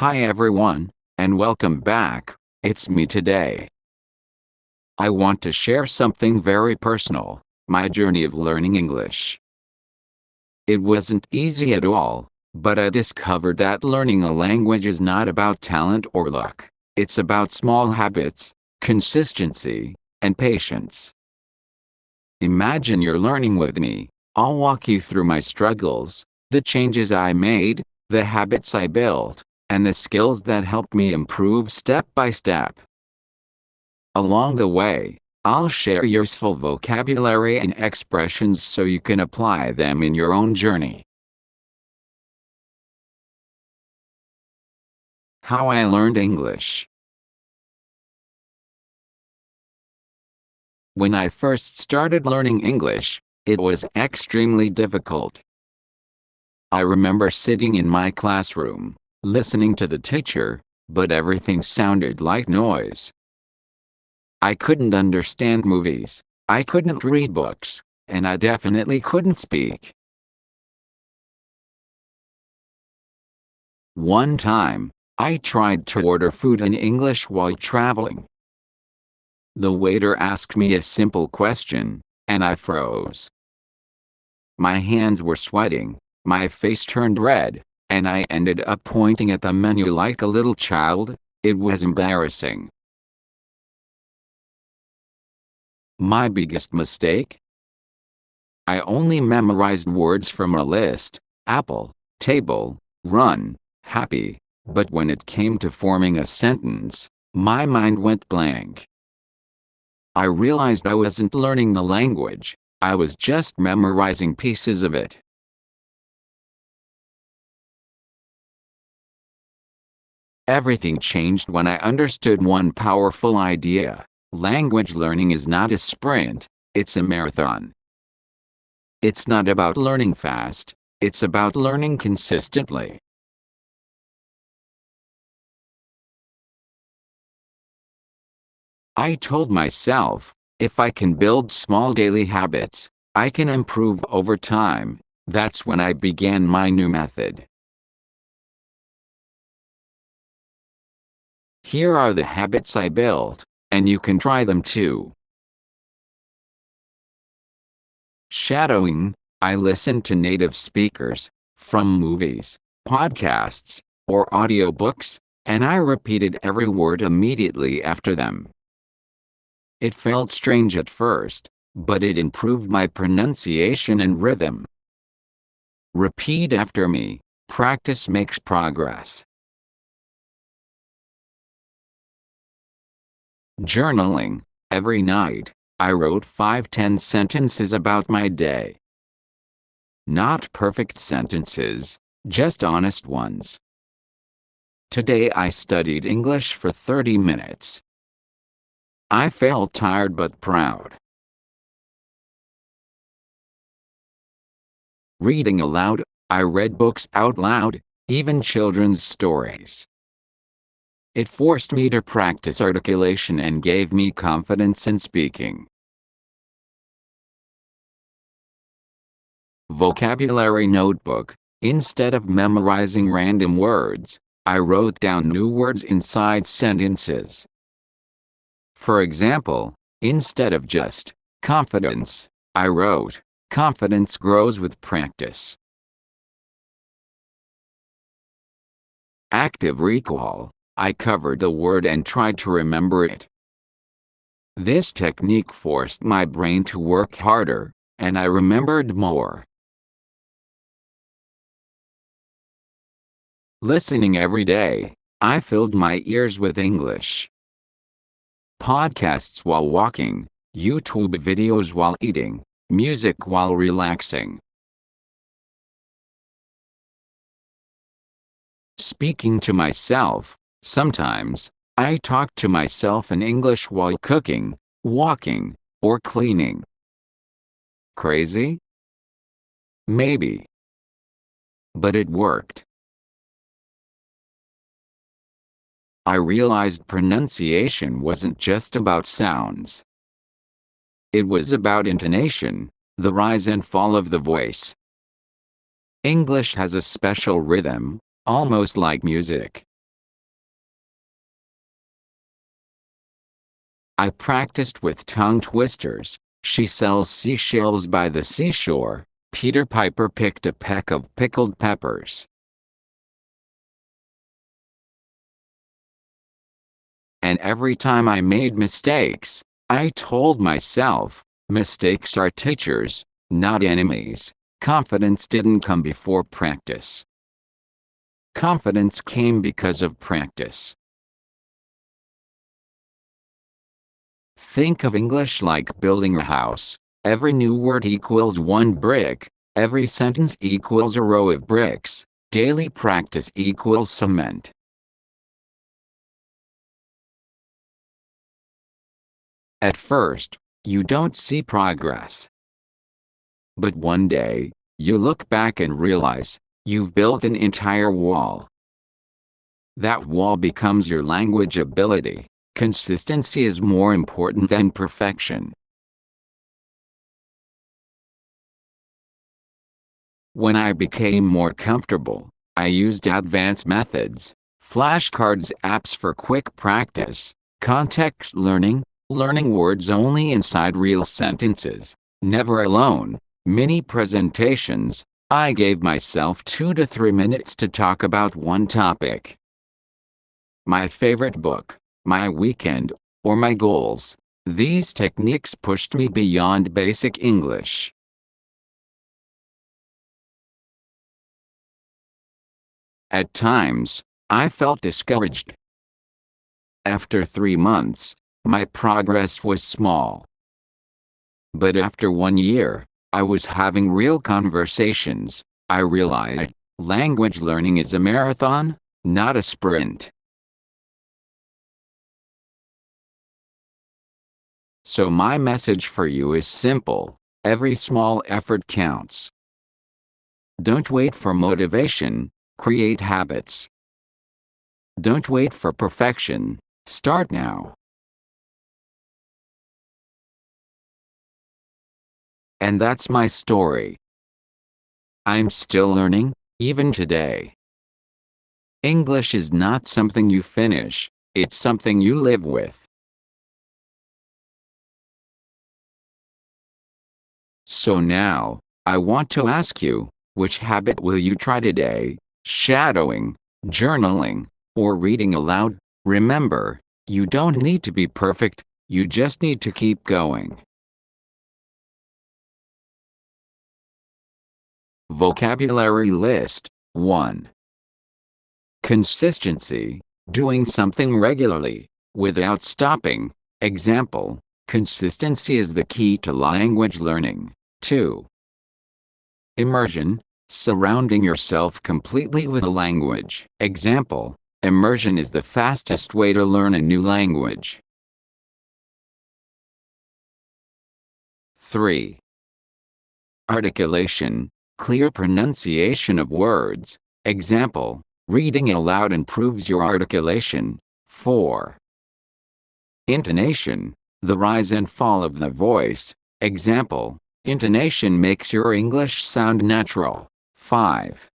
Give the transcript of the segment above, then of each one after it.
Hi everyone, and welcome back. It's me today. I want to share something very personal, my journey of learning English. It wasn't easy at all, but I discovered that learning a language is not about talent or luck. It's about small habits, consistency, and patience. Imagine you're learning with me. I'll walk you through my struggles, the changes I made, the habits I built, and the skills that helped me improve step by step. Along the way, I'll share useful vocabulary and expressions so you can apply them in your own journey. How I learned English. When I first started learning English, it was extremely difficult. I remember sitting in my classroom, listening to the teacher, but everything sounded like noise. I couldn't understand movies, I couldn't read books, and I definitely couldn't speak. One time, I tried to order food in English while traveling. The waiter asked me a simple question, and I froze. My hands were sweating, my face turned red, and I ended up pointing at the menu like a little child. It was embarrassing. My biggest mistake? I only memorized words from a list: apple, table, run, happy, but when it came to forming a sentence, my mind went blank. I realized I wasn't learning the language, I was just memorizing pieces of it. Everything changed when I understood one powerful idea: language learning is not a sprint, it's a marathon. It's not about learning fast, it's about learning consistently. I told myself, if I can build small daily habits, I can improve over time. That's when I began my new method. Here are the habits I built, and you can try them too. Shadowing. I listened to native speakers, from movies, podcasts, or audiobooks, and I repeated every word immediately after them. It felt strange at first, but it improved my pronunciation and rhythm. Repeat after me. Practice makes progress. Journaling. Every night, I wrote 5-10 sentences about my day. Not perfect sentences, just honest ones. Today I studied English for 30 minutes. I felt tired but proud. Reading aloud. I read books out loud, even children's stories. It forced me to practice articulation and gave me confidence in speaking. Vocabulary notebook. Instead of memorizing random words, I wrote down new words inside sentences. For example, instead of just confidence, I wrote, confidence grows with practice. Active recall. I covered the word and tried to remember it. This technique forced my brain to work harder, and I remembered more. Listening every day. I filled my ears with English. Podcasts while walking, YouTube videos while eating, music while relaxing. Speaking to myself. Sometimes, I talk to myself in English while cooking, walking, or cleaning. Crazy? Maybe. But it worked. I realized pronunciation wasn't just about sounds. It was about intonation, the rise and fall of the voice. English has a special rhythm, almost like music. I practiced with tongue twisters. She sells seashells by the seashore. Peter Piper picked a peck of pickled peppers. And every time I made mistakes, I told myself, mistakes are teachers, not enemies. Confidence didn't come before practice. Confidence came because of practice. Think of English like building a house. Every new word equals one brick. Every sentence equals a row of bricks. Daily practice equals cement. At first, you don't see progress. But one day, you look back and realize, you've built an entire wall. That wall becomes your language ability. Consistency is more important than perfection. When I became more comfortable, I used advanced methods, flashcards, apps for quick practice, context learning, learning words only inside real sentences, never alone, mini presentations. I gave myself 2 to 3 minutes to talk about one topic. My favorite book, my weekend, or my goals. These techniques pushed me beyond basic English. At times, I felt discouraged. After 3 months, my progress was small. But after 1 year, I was having real conversations. I realized, language learning is a marathon, not a sprint. So my message for you is simple: every small effort counts. Don't wait for motivation, create habits. Don't wait for perfection, start now. And that's my story. I'm still learning, even today. English is not something you finish, it's something you live with. So now, I want to ask you, which habit will you try today? Shadowing, journaling, or reading aloud? Remember, you don't need to be perfect, you just need to keep going. Vocabulary list. 1. Consistency, doing something regularly, without stopping. Example, consistency is the key to language learning. 2. Immersion, surrounding yourself completely with a language. Example, immersion is the fastest way to learn a new language. 3. Articulation, clear pronunciation of words. Example, reading aloud improves your articulation. 4. Intonation, the rise and fall of the voice. Example, intonation makes your English sound natural. 5.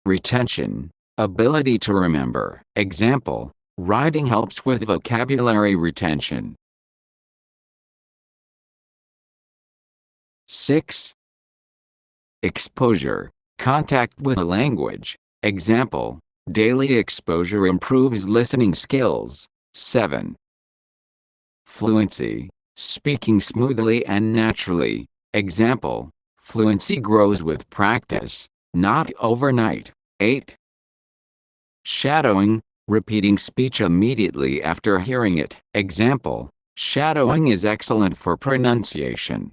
Retention, ability to remember. Example, writing helps with vocabulary retention. 6. Exposure, contact with a language. Example, daily exposure improves listening skills. 7. Fluency, speaking smoothly and naturally. Example, fluency grows with practice, not overnight. 8. Shadowing, repeating speech immediately after hearing it. Example, shadowing is excellent for pronunciation.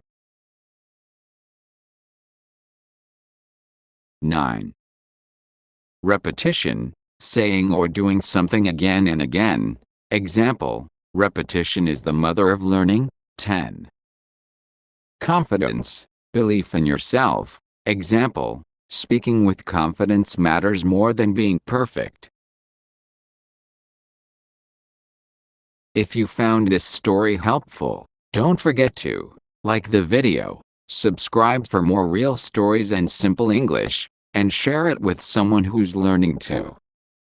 9. Repetition, saying or doing something again and again. Example, repetition is the mother of learning. 10. Confidence, belief in yourself. Example, speaking with confidence matters more than being perfect. If you found this story helpful, don't forget to like the video, subscribe for more real stories and simple English, and share it with someone who's learning too.